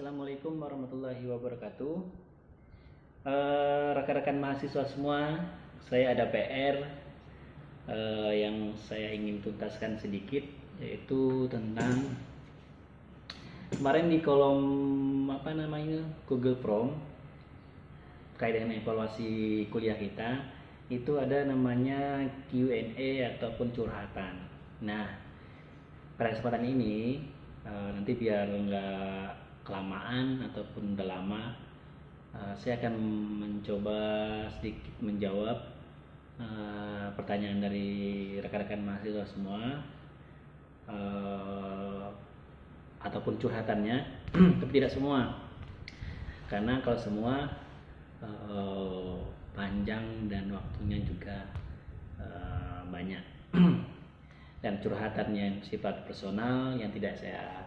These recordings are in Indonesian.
Assalamualaikum warahmatullahi wabarakatuh. Rekan-rekan mahasiswa semua, saya ada PR yang saya ingin tuntaskan sedikit, yaitu tentang kemarin di kolom Google Form terkait dengan evaluasi kuliah kita, itu ada namanya Q&A ataupun curhatan. Nah, pada kesempatan ini nanti biar nggak kelamaan ataupun udah lama, saya akan mencoba sedikit menjawab pertanyaan dari rekan-rekan mahasiswa semua, ataupun curhatannya, tapi tidak semua, karena kalau semua panjang dan waktunya juga banyak. Dan curhatannya yang sifat personal yang tidak saya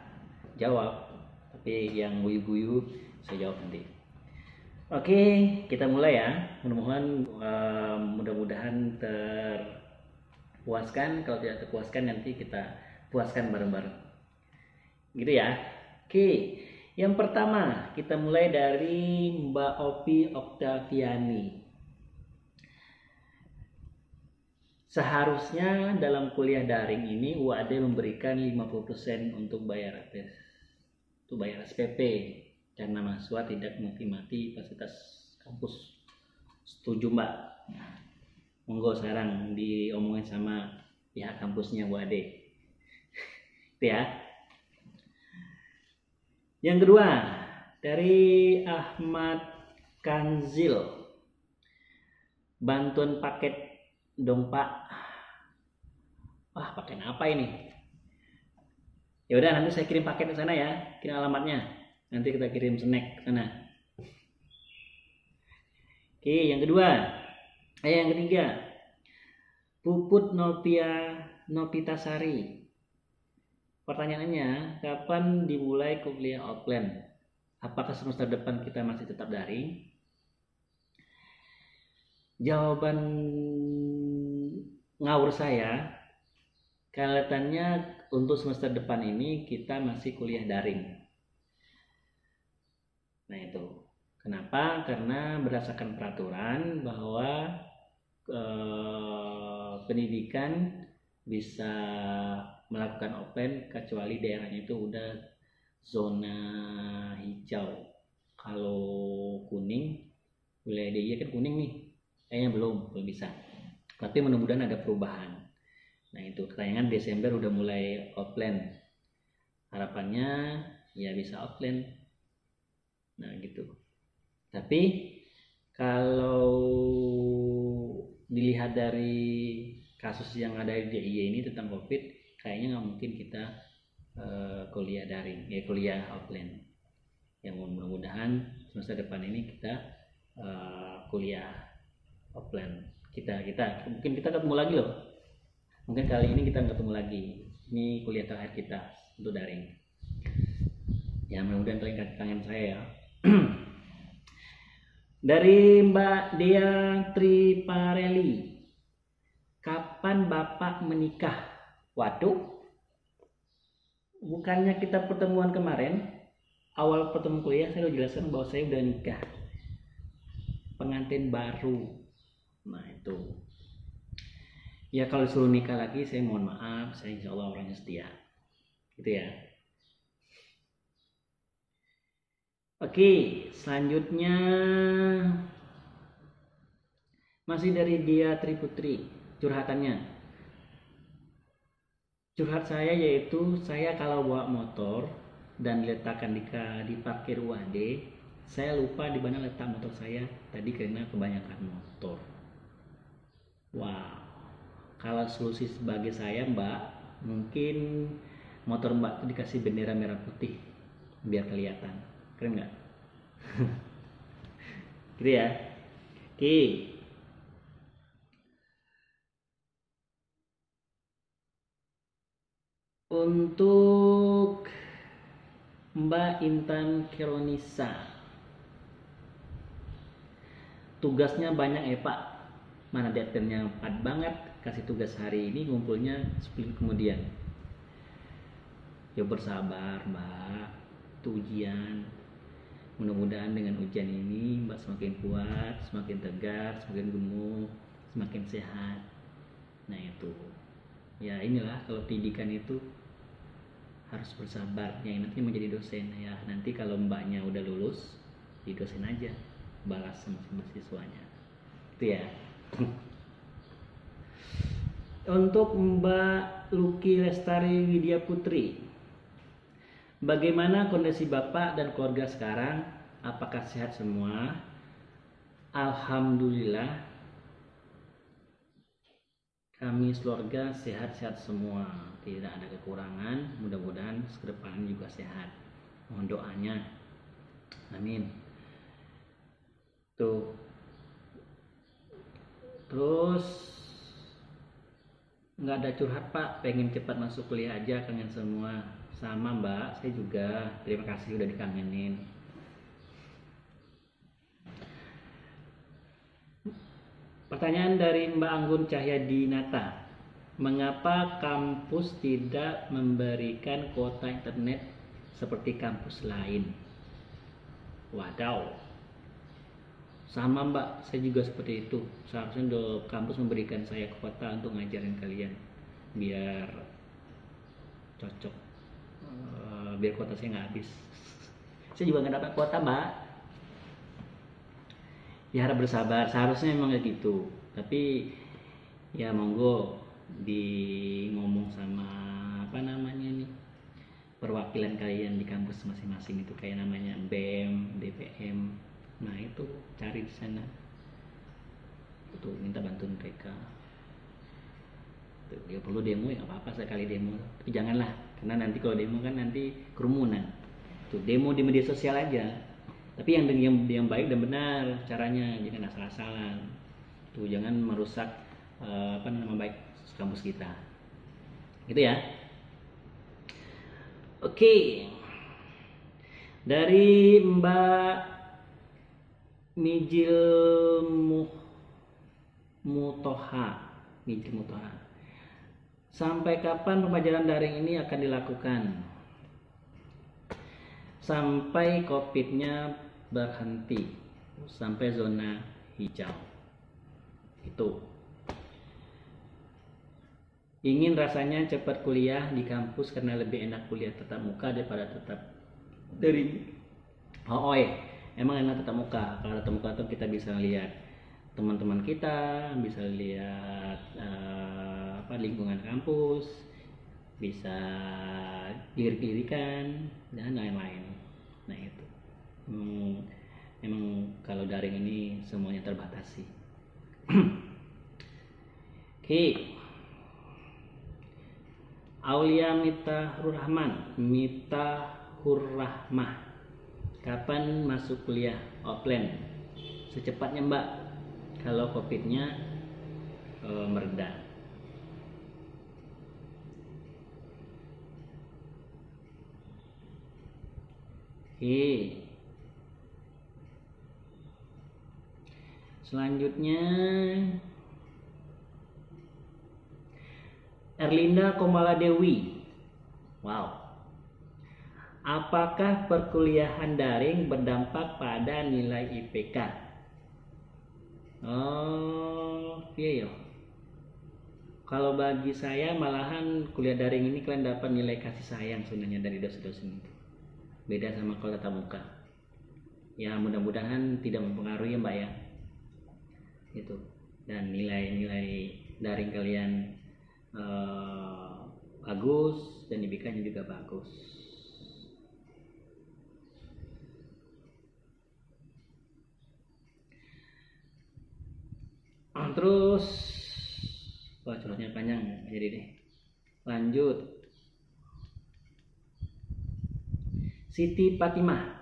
jawab, tapi yang guyu-guyu saya jawab nanti. Oke, kita mulai ya. Mudah-mudahan terpuaskan. Kalau tidak terpuaskan, nanti kita puaskan bareng-bareng. Gitu ya. Oke, yang pertama kita mulai dari Mbak Opi Oktaviani. Seharusnya dalam kuliah daring ini UAD memberikan 50% untuk bayar SPP karena mahasiswa tidak menikmati fasilitas kampus. Setuju Mbak? Monggo sekarang diomongin sama pihak kampusnya UAD. Itu ya. Yang kedua dari Ahmad Kanzil, bantuan paket dong Pak. Wah, paket apa ini? Ya udah, nanti saya kirim paket ke sana ya, kirim alamatnya. Nanti kita kirim snack ke sana. Oke, yang ketiga, Puput Nopitasari. Pertanyaannya, kapan dimulai kuliah offline? Apakah semester depan kita masih tetap daring? Jawaban ngawur saya, kelihatannya untuk semester depan ini kita masih kuliah daring. Nah itu, kenapa? Karena berdasarkan peraturan bahwa pendidikan bisa melakukan offline kecuali daerahnya itu udah zona hijau. Kalau kuning, wilayah DIY kan kuning nih, kayaknya belum bisa. Tapi mudah-mudahan ada perubahan. Nah itu, katakan Desember udah mulai offline. Harapannya ya bisa offline. Nah gitu. Tapi kalau dilihat dari kasus yang ada di DIY ini tentang COVID, kayaknya nggak mungkin kita kuliah daring, kuliah offline. Yang mudah-mudahan semester depan ini kita kuliah offline. Kita mungkin kita ketemu lagi loh. Mungkin kali ini kita ketemu lagi. Ini kuliah terakhir kita untuk daring. Ya mudah-mudahan kalian kangen saya ya. Dari Mbak Dea Triparelli, kapan Bapak menikah? Waduh, bukannya kita pertemuan kemarin, awal pertemuan kuliah saya udah jelaskan bahwa saya udah nikah, pengantin baru. Nah itu ya, kalau disuruh nikah lagi saya mohon maaf, saya insya Allah orangnya setia gitu ya. Oke, selanjutnya masih dari Dia Triputri, curhatannya. Curhat saya yaitu, saya kalau bawa motor dan diletakkan di parkir UAD, saya lupa di mana letak motor saya tadi karena kebanyakan motor. Wow, kalau solusi sebagai saya Mbak, mungkin motor Mbak itu dikasih bendera merah putih biar kelihatan, keren nggak? Gitu ya. Oke. Untuk Mbak Intan Kironisa, tugasnya banyak ya Pak, mana deadline-nya padat banget, kasih tugas hari ini ngumpulnya 10 kemudian. Ya bersabar Mbak, itu ujian. Mudah-mudahan dengan ujian ini Mbak semakin kuat, semakin tegar, semakin gemuk, semakin sehat. Nah itu, ya inilah kalau pendidikan itu harus bersabar. Yang nanti menjadi dosen ya, nanti kalau mbaknya udah lulus, di dosen aja, balas sama mahasiswanya. Itu ya. Untuk Mbak Luki Lestari Widya Putri, bagaimana kondisi Bapak dan keluarga sekarang? Apakah sehat semua? Alhamdulillah, kami keluarga sehat-sehat semua, tidak ada kekurangan. Mudah-mudahan ke depan juga sehat. Mohon doanya. Amin. Tuh. Terus nggak ada curhat Pak, pengen cepat masuk kuliah aja, kangen semua. Sama Mbak, saya juga terima kasih udah dikangenin. Pertanyaan dari Mbak Anggun Cahyadinata, mengapa kampus tidak memberikan kuota internet seperti kampus lain? Wadaw, sama Mbak, saya juga seperti itu. Seharusnya kampus memberikan saya kuota untuk ngajarin kalian biar cocok, biar kuota saya nggak habis. Saya juga nggak dapat kuota Mbak. Ya harap bersabar, seharusnya memang kayak gitu. Tapi ya monggo ngomong sama apa namanya nih, perwakilan kalian di kampus masing-masing itu, kayak namanya BEM, DPM. Nah itu cari di sana, itu minta bantuan mereka. Tuh, dia perlu demo ya nggak apa-apa sekali demo, tapi janganlah, karena nanti kalau demo kan nanti kerumunan. Tuh demo di media sosial aja, tapi yang baik dan benar caranya, jangan asal-asalan. Tuh jangan merusak nama baik kampus kita. Gitu ya. Oke. Dari Mbak Mijil Mutoha. Sampai kapan pembelajaran daring ini akan dilakukan? Sampai COVID-nya berhenti, sampai zona hijau. Itu. Ingin rasanya cepat kuliah di kampus karena lebih enak kuliah tatap muka daripada tatap daring. Emang enak tatap muka. Kalau tatap muka tuh kita bisa lihat teman-teman kita, bisa lihat lingkungan kampus, bisa lirik-lirikan dan lain-lain. Nah itu memang kalau daring ini semuanya terbatasi. Oke. Aulia Mitahur Rahmah, kapan masuk kuliah offline? Secepatnya Mbak, kalau COVID-nya mereda. Oke. Selanjutnya Erlinda Komaladewi. Wow. Apakah perkuliahan daring berdampak pada nilai IPK? Oh, iya ya. Kalau bagi saya malahan kuliah daring ini kalian dapat nilai kasih sayang sebenarnya dari dosen-dosen itu. Beda sama kalau tatap muka. Ya mudah-mudahan tidak mempengaruhi ya Mbak ya. Itu. Dan nilai-nilai daring kalian bagus dan IPK-nya juga bagus. Terus curhatnya panjang jadi deh. Lanjut. Siti Fatimah.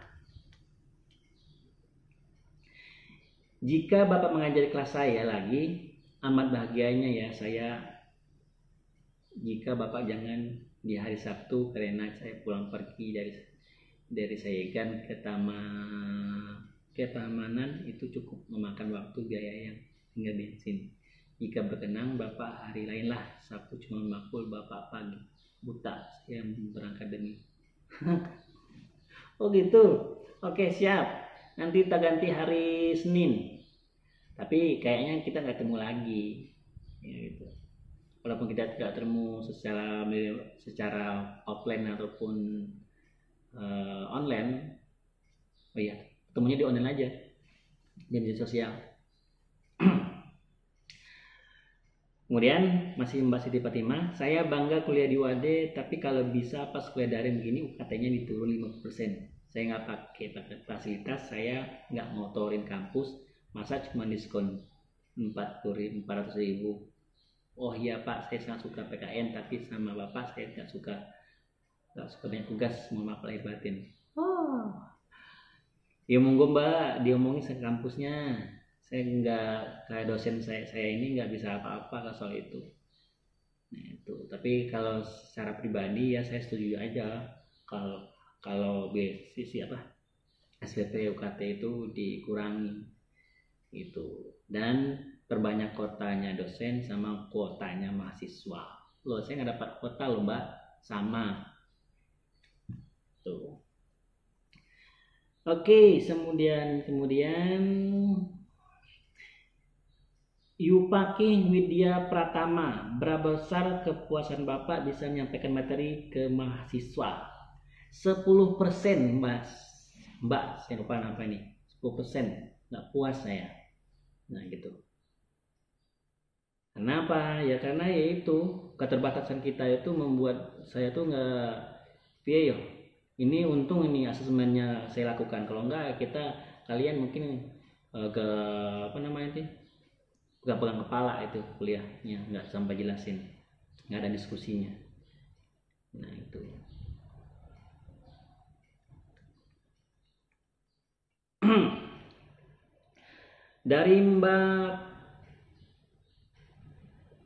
Jika Bapak mengajari kelas saya lagi, amat bahagianya ya saya jika Bapak jangan di hari Sabtu, karena saya pulang pergi dari Sayegan ke Tamanan itu cukup memakan waktu, biaya yang hingga bensin. Jika berkenan Bapak hari lain lah, Sabtu cuma makul Bapak pagi buta, saya berangkat demi. Oh gitu. Oke, siap. Nanti kita ganti hari Senin. Tapi kayaknya kita nggak ketemu lagi. Ya, gitu. Walaupun kita tidak ketemu secara offline ataupun online. Oh iya, ketemunya di online aja. Di media sosial. Kemudian masih Mbak Siti Fatimah, saya bangga kuliah di UAD, tapi kalau bisa pas kuliah daring begini UKT-nya diturun 50%. Saya nggak pakai fasilitas, saya nggak motorin kampus, masa cuma diskon 400.000. Oh iya Pak, saya sangat suka PKN, tapi sama Bapak saya nggak suka banyak tugas, mohon maaf lahir batin. Oh, ya monggo Mbak, diomongin ke kampusnya. Saya nggak kayak dosen saya ini nggak bisa apa-apa soal itu. Nah, itu. Tapi kalau secara pribadi ya saya setuju aja kalau sisi SPP UKT itu dikurangi itu, dan perbanyak kotanya dosen sama kuotanya mahasiswa. Loh, saya nggak dapat kuota loh Mbak, sama tuh. Oke, kemudian Yupaki Widya Pratama, berapa besar kepuasan Bapak bisa menyampaikan materi ke mahasiswa? 10% Mbak, saya lupa apa ini, 10%, nggak puas saya. Nah gitu. Kenapa? Ya karena yaitu keterbatasan kita itu membuat saya tuh nggak yo. Ini untung ini asesmennya saya lakukan. Kalau enggak kalian mungkin ke apa namanya itu, pegang kepala itu kuliahnya, nggak sampai jelasin, nggak ada diskusinya. Nah itu. Dari Mbak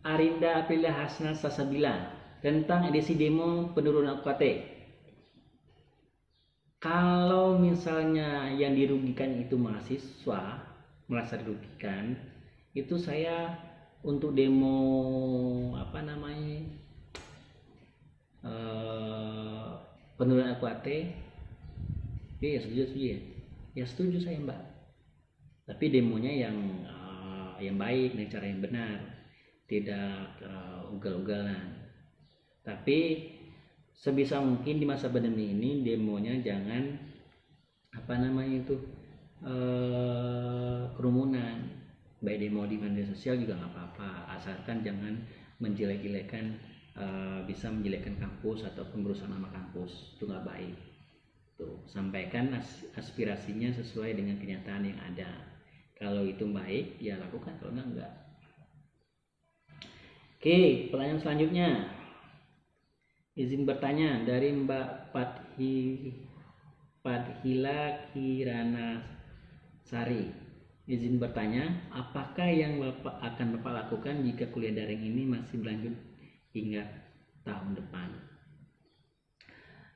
Arinda Aprilia Hasna Sasabila tentang edisi demo penurunan UKT. Kalau misalnya yang dirugikan itu mahasiswa, merasa dirugikan, itu saya untuk demo penurunan UKT, ya setuju ya setuju saya Mbak. Tapi demonya yang baik, dengan cara yang benar, tidak ugal-ugalan. Tapi sebisa mungkin di masa pandemi ini demonya jangan kerumunan. Baik demo di media sosial juga nggak apa-apa, asalkan jangan menjelek-jelekan, bisa menjelekkan kampus ataupun merusak nama kampus, itu nggak baik. Tuh, sampaikan aspirasinya sesuai dengan kenyataan yang ada. Kalau itu baik ya lakukan, kalau enggak. Oke, pertanyaan selanjutnya. Izin bertanya dari Mbak Fathila Kirana Sari. Izin bertanya, apakah yang akan Bapak lakukan jika kuliah daring ini masih berlanjut hingga tahun depan?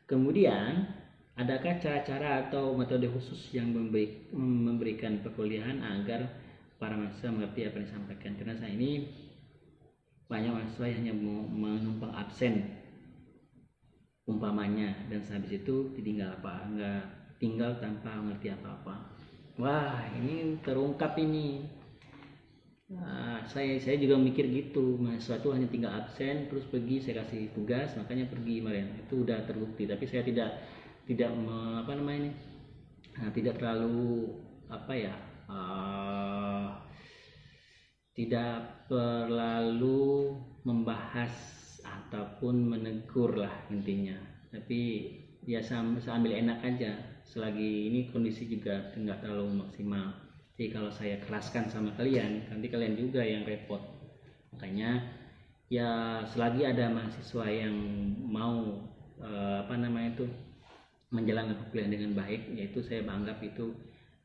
Kemudian, adakah cara-cara atau metode khusus yang memberikan perkuliahan agar para mahasiswa mengerti apa yang disampaikan? Karena saya ini banyak mahasiswa yang hanya menumpang absen umpamanya, dan habis itu tinggal tanpa mengerti apa-apa. Wah, ini terungkap ini. Nah, saya juga mikir gitu, mahasiswa itu hanya tinggal absen terus pergi, saya kasih tugas makanya pergi kemarin, itu udah terbukti. Tapi saya tidak tidak terlalu tidak terlalu membahas ataupun menegur lah intinya. Tapi ya sambil enak aja, selagi ini kondisi juga nggak terlalu maksimal. Jadi kalau saya keraskan sama kalian, nanti kalian juga yang repot. Makanya ya selagi ada mahasiswa yang mau menjalankan kuliah dengan baik, yaitu saya anggap itu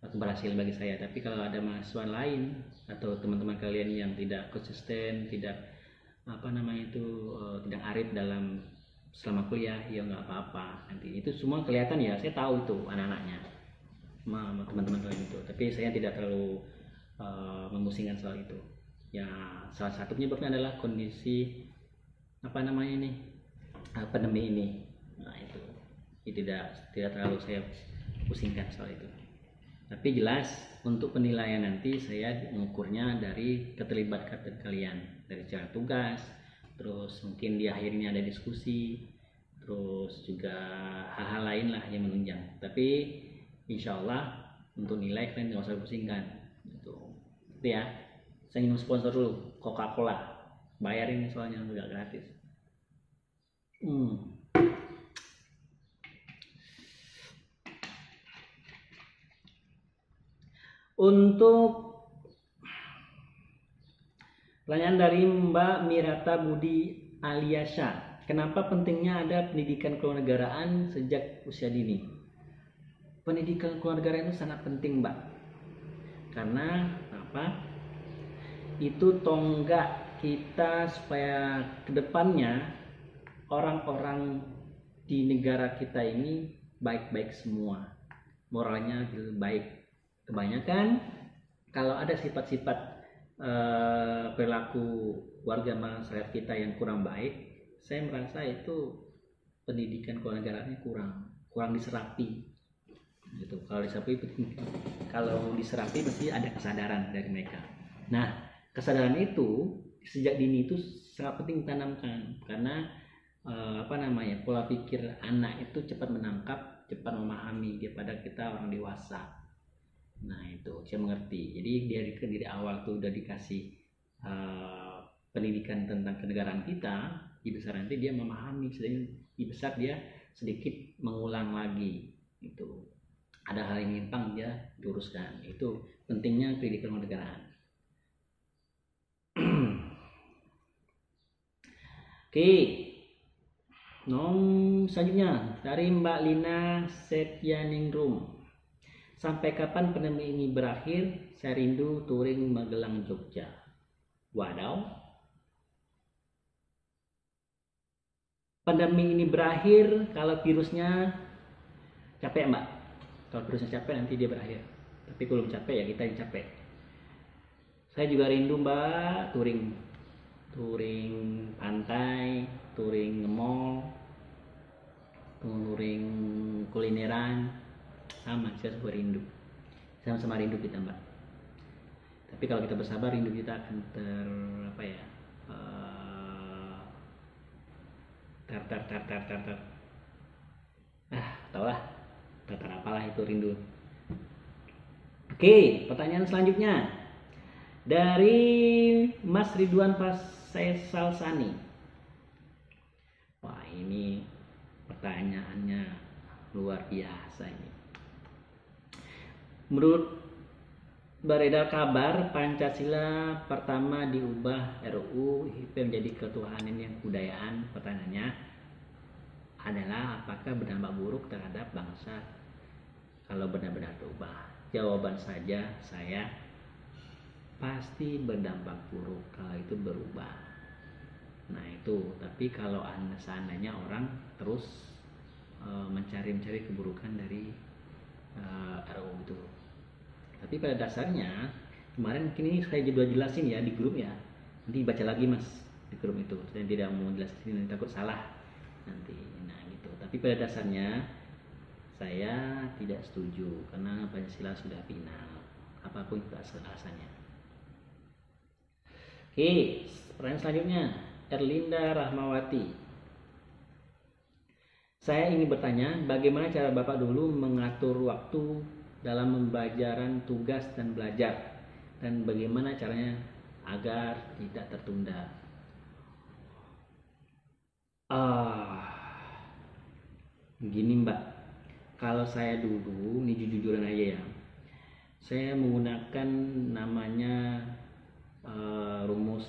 keberhasilan bagi saya. Tapi kalau ada mahasiswa lain atau teman-teman kalian yang tidak konsisten, tidak tidak arif dalam selama kuliah, ya nggak apa-apa. Nanti itu semua kelihatan ya, saya tahu itu anak-anaknya, teman-teman kalian itu. Tapi saya tidak terlalu memusingkan soal itu. Ya salah satu penyebabnya adalah kondisi pandemi ini. Nah itu tidak terlalu saya pusingkan soal itu. Tapi jelas untuk penilaian nanti saya mengukurnya dari keterlibatan kalian, dari cara tugas, terus mungkin di akhirnya ada diskusi, terus juga hal-hal lain lah yang menunjang. Tapi insya Allah untuk nilai kalian nggak usah pusingkan gitu. Itu ya, saya ingin sponsor dulu Coca-Cola, bayar ini soalnya nggak gratis. Untuk pertanyaan dari Mbak Mirata Budi Aliasha, kenapa pentingnya ada pendidikan kewarganegaraan sejak usia dini? Pendidikan kewarganegaraan itu sangat penting, Mbak. Karena apa? Itu tonggak kita supaya kedepannya orang-orang di negara kita ini baik-baik semua, moralnya baik. Kebanyakan kalau ada sifat-sifat perilaku warga masyarakat kita yang kurang baik, saya merasa itu pendidikan kewarganegaraannya kurang diserapi gitu. Kalau diserapi pasti ada kesadaran dari mereka. Nah, kesadaran itu sejak dini itu sangat penting ditanamkan, karena pola pikir anak itu cepat menangkap, cepat memahami daripada kita orang dewasa. Nah itu saya mengerti. Jadi dari awal tuh udah dikasih pendidikan tentang kenegaraan kita, di besar nanti dia memahami, di besar dia sedikit mengulang lagi. Itu ada hal yang nyimpang dia luruskan. Itu pentingnya pendidikan kenegaraan. Oke. Selanjutnya dari Mbak Lina Setyaningrum. Sampai kapan pandemi ini berakhir? Saya rindu touring Magelang, Jogja. Wadaw. Pandemi ini berakhir kalau virusnya capek, Mbak. Kalau virusnya capek nanti dia berakhir. Tapi kalau belum capek ya kita yang capek. Saya juga rindu, Mbak, touring pantai, touring mall, touring kulineran. Sama, saya juga rindu, sama-sama rindu kita, Mbak. Tapi kalau kita bersabar, rindu kita akan taulah tartar apalah itu rindu. Oke, pertanyaan selanjutnya dari Mas Ridwan Faisal Sani. Wah, ini pertanyaannya luar biasa ini. Menurut beredar kabar Pancasila pertama diubah RUU menjadi ketuhanan yang kebudayaan. Pertanyaannya adalah apakah berdampak buruk terhadap bangsa kalau benar-benar berubah? Jawaban saja saya pasti berdampak buruk kalau itu berubah. Nah itu, tapi kalau seandainya orang terus mencari keburukan dari RUU itu. Tapi pada dasarnya kemarin mungkin ini saya juga jelasin ya di grup ya, nanti baca lagi Mas di grup itu, saya tidak mau jelasin takut salah nanti. Nah gitu, tapi pada dasarnya saya tidak setuju karena Pancasila sudah final apapun itu alasannya. Oke, pertanyaan selanjutnya Erlinda Rahmawati. Saya ingin bertanya, bagaimana cara Bapak dulu mengatur waktu dalam pembelajaran tugas dan belajar, dan bagaimana caranya agar tidak tertunda? Begini Mbak, kalau saya dulu, ini jujur-jujuran aja ya, saya menggunakan namanya rumus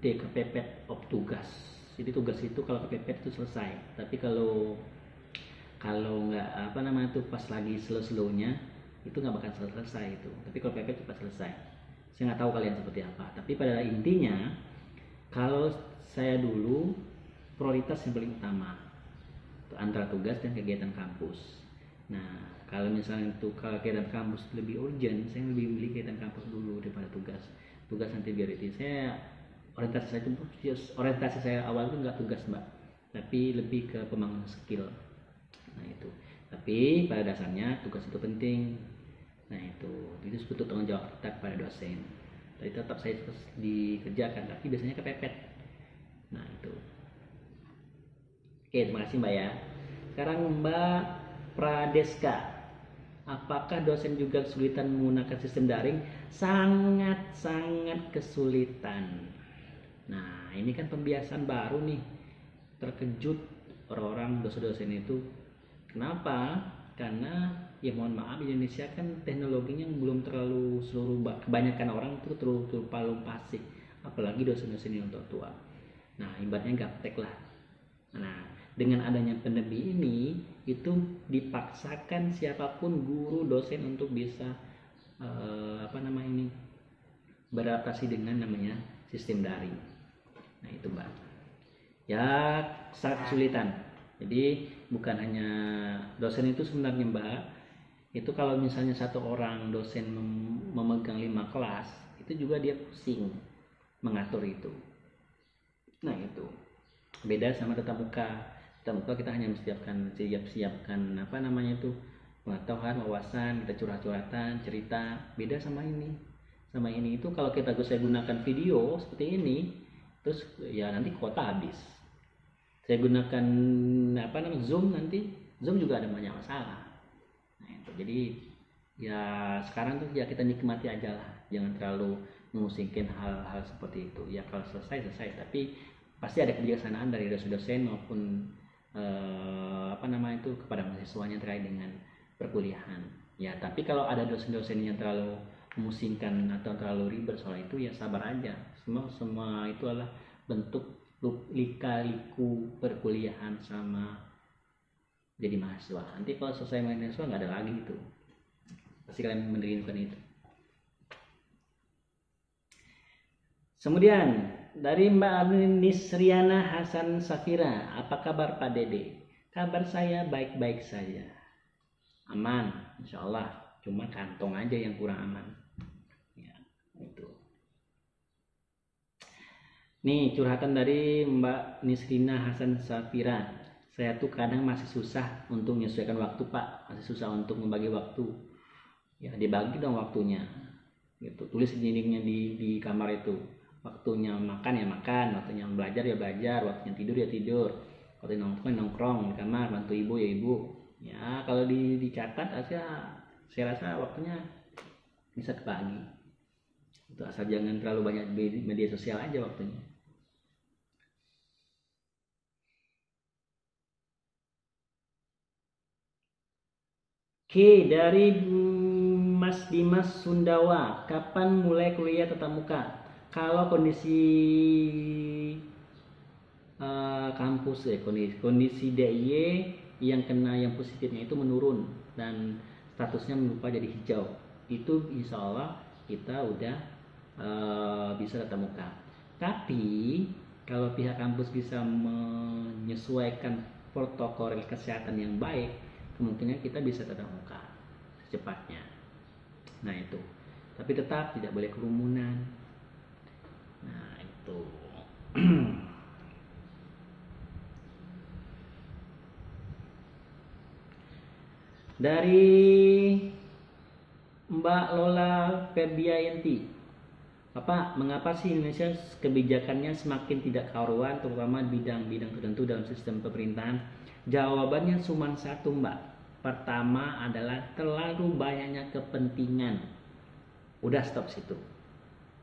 kepepet of tugas. Jadi tugas itu kalau kepepet itu selesai, tapi kalau nggak pas lagi slow-slownya itu nggak bakal selesai itu. Tapi kalau pepet cepat selesai. Saya nggak tahu kalian seperti apa, tapi pada intinya kalau saya dulu prioritas yang paling utama antara tugas dan kegiatan kampus. Nah kalau misalnya itu kalau kegiatan kampus lebih urgent, saya lebih milih kegiatan kampus dulu daripada tugas nanti biar itu. Saya orientasi saya awal itu nggak tugas Mbak, tapi lebih ke pembangunan skill. Nah itu Tapi pada dasarnya tugas itu penting. Nah itu sebetulnya tanggung jawab kita pada dosen. Tapi tetap saya dikerjakan, tapi biasanya kepepet. Nah itu. Oke, terima kasih Mbak ya. Sekarang Mbak Pradeska, apakah dosen juga kesulitan menggunakan sistem daring? Sangat kesulitan. Nah ini kan pembiasaan baru nih, terkejut orang-orang dosen-dosen itu. Kenapa? Karena ya mohon maaf, Indonesia kan teknologinya belum terlalu kebanyakan orang itu terlalu fasih, apalagi dosen-dosen yang tua. Nah ibaratnya gaptek lah. Nah dengan adanya pandemi ini itu dipaksakan siapapun guru dosen untuk bisa beradaptasi dengan namanya sistem daring. Nah itu Mbak ya, sangat kesulitan. Jadi bukan hanya dosen itu sebenarnya Mbak, itu kalau misalnya satu orang dosen memegang 5 kelas itu juga dia pusing mengatur itu. Nah itu beda sama tatap muka. Tatap muka kita hanya siapkan pengetahuan, wawasan, kita curhat-curhatan, cerita. Beda sama ini. Sama ini itu kalau saya gunakan video seperti ini, terus ya nanti kuota habis. Saya gunakan Zoom, nanti Zoom juga ada banyak masalah. Nah itu jadi ya sekarang tuh ya kita nikmati aja lah, jangan terlalu memusingkan hal-hal seperti itu. Ya kalau selesai, tapi pasti ada kebijaksanaan dari dosen maupun kepada mahasiswanya terkait dengan perkuliahan. Ya tapi kalau ada dosen-dosen yang terlalu memusingkan atau terlalu ribet soal itu, ya sabar aja. Semua itu adalah bentuk lika-liku perkuliahan sama jadi mahasiswa. Nanti kalau selesai mahasiswa nggak ada lagi itu, pasti kalian menerima itu. Kemudian dari Mbak Nisriana Hasan Safira, apa kabar Pak Dede? Kabar saya baik-baik saja, aman, insya Allah. Cuma kantong aja yang kurang aman. Ya, itu. Nih curhatan dari Mbak Nisrina Hasan Safira. Saya tuh kadang masih susah untuk menyesuaikan waktu Pak, masih susah untuk membagi waktu. Ya dibagi dong waktunya. Gitu. Tulis dindingnya di kamar itu. Waktunya makan ya makan, waktunya belajar ya belajar, waktunya tidur ya tidur, waktunya nongkrong di kamar, bantu ibu ya ibu. Ya kalau dicatat aja, saya rasa waktunya bisa kebagi. Itu asal jangan terlalu banyak media sosial aja waktunya. Oke, dari Mas Dimas Sundawa, kapan mulai kuliah tatap muka? Kalau kondisi kampus kondisi DIY yang positifnya itu menurun dan statusnya berubah jadi hijau, itu insya Allah kita udah bisa tatap muka. Tapi kalau pihak kampus bisa menyesuaikan protokol kesehatan yang baik, kemungkinan kita bisa tatap muka secepatnya. Nah itu, tapi tetap tidak boleh kerumunan. Nah itu. Dari Mbak Lola Febiayanti, Bapak, mengapa sih Indonesia kebijakannya semakin tidak karuan, terutama bidang-bidang tertentu dalam sistem pemerintahan? Jawabannya cuma satu Mbak. Pertama adalah terlalu banyaknya kepentingan. Udah stop situ.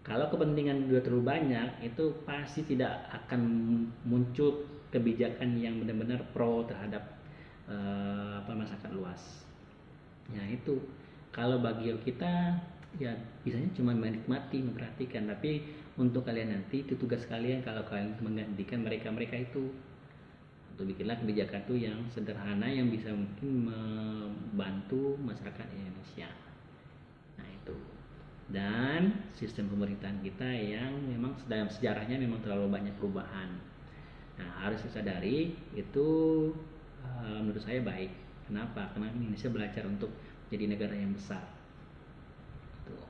Kalau kepentingan sudah terlalu banyak, itu pasti tidak akan muncul kebijakan yang benar-benar pro terhadap masyarakat luas. Ya itu. Kalau bagi kita ya bisanya cuma menikmati, memperhatikan, tapi untuk kalian nanti itu tugas kalian kalau kalian menggantikan mereka itu, untuk bikinlah kebijakan itu yang sederhana yang bisa mungkin membantu masyarakat Indonesia. Nah itu. Dan sistem pemerintahan kita yang memang dalam sejarahnya memang terlalu banyak perubahan. Nah harus disadari itu, menurut saya baik. Kenapa? Karena Indonesia belajar untuk jadi negara yang besar. Tuh.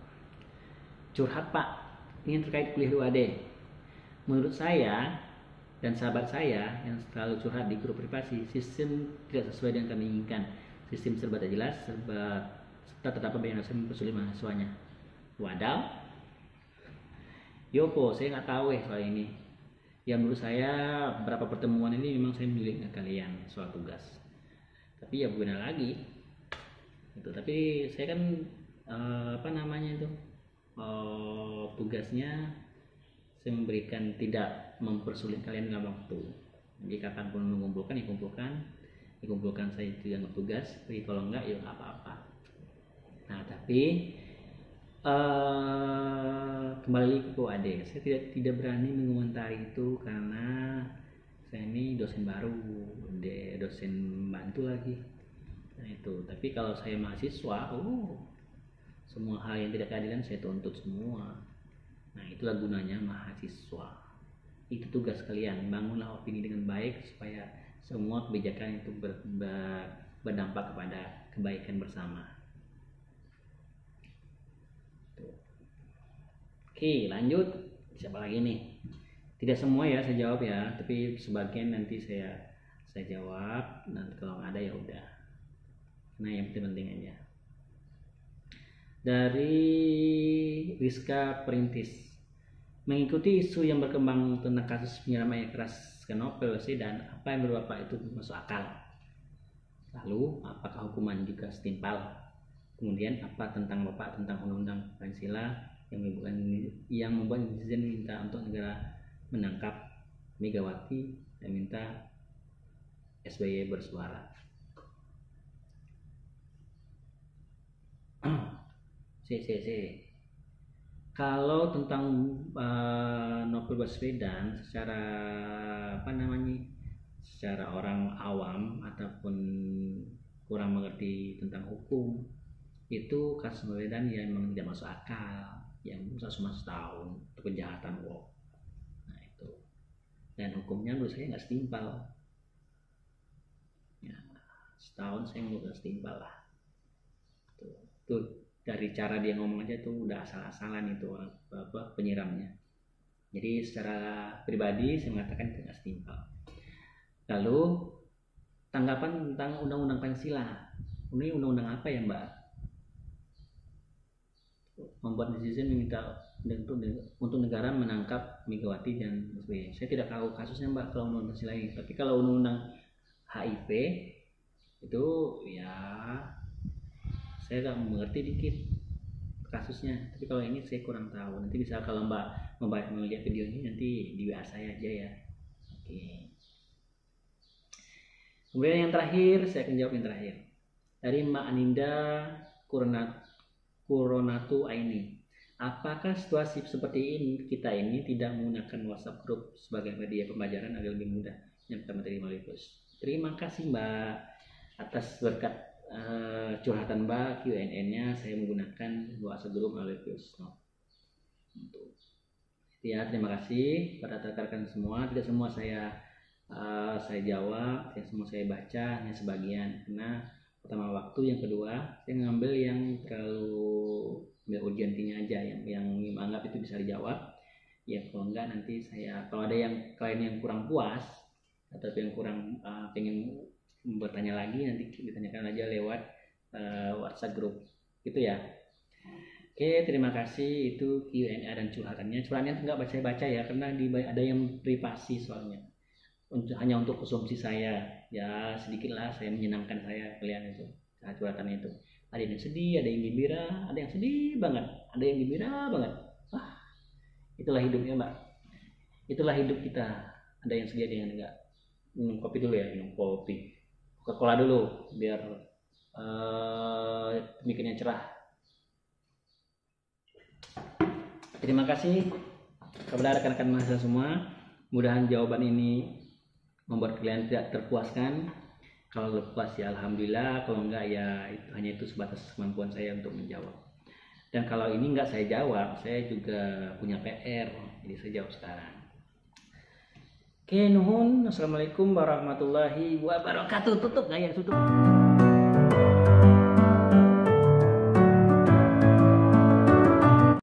Curhat Pak, ini terkait kuliah 2D. Menurut saya dan sahabat saya yang selalu curhat di grup privasi, sistem tidak sesuai dengan kami inginkan. sistem serba tak jelas, serba serta terdapat banyak dosen mempersulit mahasiswanya. Wadaw, Yopo, saya nggak tahu soal ini. Ya menurut saya beberapa pertemuan ini memang saya menjulik ke kalian soal tugas. Tapi ya bagaimana lagi? Itu. Tapi saya kan tugasnya saya memberikan tidak mempersulit kalian dalam waktu. Jadi kapanpun mengumpulkan ya kumpulkan saya itu yang tugas. Tapi kalau enggak ya nggak apa-apa. Nah tapi kembali ke AD, saya tidak berani mengomentari itu karena saya ini dosen baru, dosen bantu lagi. Nah itu. Tapi kalau saya mahasiswa, semua hal yang tidak keadilan saya tuntut semua. Nah itulah gunanya mahasiswa. Itu tugas kalian, bangunlah opini dengan baik supaya semua kebijakan itu berdampak kepada kebaikan bersama. Tuh. Oke, lanjut. Siapa lagi nih? Tidak semua ya saya jawab ya, tapi sebagian nanti saya jawab. Nanti kalau nggak ada ya udah. Nah yang penting aja. Dari Rizka Perintis, mengikuti isu yang berkembang tentang kasus penyiraman air keras ke Novel Baswedan, apa yang menurut Bapak itu masuk akal? Lalu apakah hukuman juga setimpal? Kemudian apa tentang Bapak tentang Undang-Undang Pancasila yang membuat netizen minta untuk negara menangkap Megawati dan minta SBY bersuara? Kalau tentang Novel Baswedan secara secara orang awam ataupun kurang mengerti tentang hukum, itu kasus Baswedan yang memang tidak masuk akal, yang cuma setahun itu kejahatan wow. Nah itu, dan hukumnya menurut saya nggak setimpal ya, setahun saya menurut setimpal lah. Tuh dari cara dia ngomong aja tuh udah asal-asalan itu penyiramnya. Jadi secara pribadi saya mengatakan itu nggak setimpal. Lalu tanggapan tentang Undang-Undang Pancasila, ini undang-undang apa ya Mbak? Membuat netizen meminta untuk negara menangkap Megawati dan SBY. Saya tidak tahu kasusnya Mbak kalau Undang-Undang Pancasila ini. Tapi kalau Undang-Undang HIP itu ya saya agak mengerti dikit kasusnya, tapi kalau ini saya kurang tahu. Nanti bisa kalau Mbak melihat video ini nanti di WA saya aja ya. Oke. Kemudian yang terakhir saya akan jawab yang terakhir dari Mbak Aninda Kuronatu Aini. Apakah situasi seperti ini kita ini tidak menggunakan WhatsApp group sebagai media pembelajaran agar lebih mudah yang pertama dari melalui plus? Terima kasih Mbak atas berkat curhatan Mbak, Q&A-nya saya menggunakan WhatsApp group melalui Plus. Ya, terima kasih pada rekan-rekan semua. Tidak semua saya jawab, tidak semua saya baca, hanya sebagian. Karena pertama waktu, yang kedua saya ngambil yang terlalu urgentinya aja, yang menganggap itu bisa dijawab. Ya kalau enggak nanti kalau ada yang klien yang kurang puas atau yang kurang pengen bertanya lagi, nanti ditanyakan aja lewat WhatsApp group gitu ya. Oke, terima kasih. Itu Q&A dan curhatannya enggak baca ya, karena ada yang privasi soalnya, hanya untuk konsumsi saya ya, sedikit lah saya menyenangkan kalian itu curhatannya itu. Ada yang sedih, ada yang gembira, ada yang sedih banget, ada yang gembira banget. Itulah hidupnya Mbak, itulah hidup kita. Ada yang sedih, ada yang enggak. Minum kopi dulu ya, minum kopi Coca-Cola dulu biar pemikirannya cerah. Terima kasih kepada rekan-rekan mahasiswa semua. Mudahan jawaban ini membuat kalian tidak terpuaskan. Kalau puas ya alhamdulillah, kalau enggak ya itu sebatas kemampuan saya untuk menjawab. Dan kalau ini enggak saya jawab, saya juga punya PR, jadi saya jawab sekarang. Oke, nuhun. Assalamualaikum warahmatullahi wabarakatuh. Tutup nggak ya? Tutup.